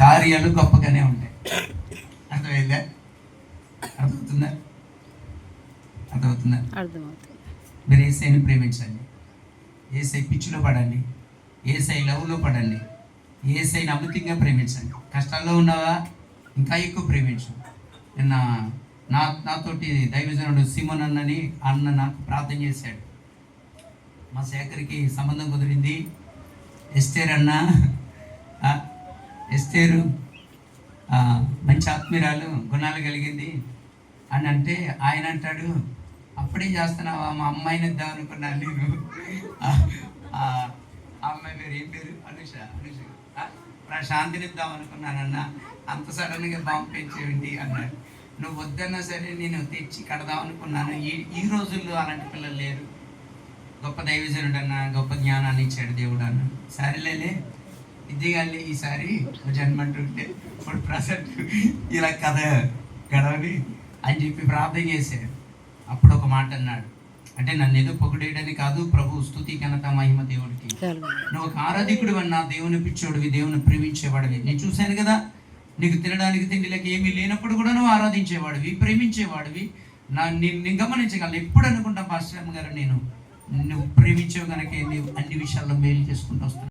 కార్యాలు గొప్పగానే ఉంటాయి. అర్థమైందా? అర్థమవుతుందా? అర్థమవుతుందా? మీరు ఏసైని ప్రేమించండి, ఏసై పిచ్చిలో పడండి, ఏసై లవ్లో పడండి, ఏసైని అమితంగా ప్రేమించండి. కష్టాల్లో ఉన్నావా ఇంకా ఎక్కువ ప్రేమించు. నిన్న నాతోటి దైవజనుడు సిమోన్ అన్న నాకు ప్రార్థన చేశాడు. మా శేఖర్కి సంబంధం కుదిరింది, ఎస్తేర్ అన్న, ఎస్తేరు మంచి ఆత్మీయురాలు, గుణాలు కలిగింది అని అంటే ఆయన అంటాడు, అప్పుడేం చేస్తున్నావా, మా అమ్మాయిని ఇద్దాం అనుకున్నాను నేను. ఆ అమ్మాయి పేరు ఏం పేరు? అనుష ప్రశాంతిని ఇద్దాం అనుకున్నానన్న, అంత సడన్గా బాంబు పెంచేయండి అన్నాడు. నువ్వు వద్దన్నా సరే నేను తెచ్చి కడదాం అనుకున్నాను. ఈ రోజుల్లో అలాంటి పిల్లలు లేరు. గొప్ప దైవజనుడు అన్న, గొప్ప జ్ఞానాన్ని ఇచ్చాడు దేవుడు అన్న. సరేలే ఇది కానీ ఈసారి జన్మంటుంటే ఇప్పుడు ప్రజెంట్ ఇలా కథ గడవని అని చెప్పి ప్రార్థన చేశాడు. అప్పుడు ఒక మాట అన్నాడు, అంటే నన్ను ఏదో పొగిడేయడని కాదు, ప్రభు స్తుతి ఘనత మహిమ దేవుడికి. నువ్వు ఒక ఆరాధికుడు అన్నా, దేవుని పిచ్చోడివి, దేవుని ప్రేమించేవాడివి. నేను చూశాను కదా, నీకు తినడానికి తిండిలకి ఏమీ లేనప్పుడు కూడా నువ్వు ఆరాధించేవాడివి, ప్రేమించేవాడివి. నేను గమనించగలను. ఎప్పుడు అనుకుంటా పాస్టర్ గారు, నువ్వు ప్రేమించేవి కనుక నువ్వు అన్ని విషయాల్లో మేలు చేసుకుంటూ వస్తున్నావు.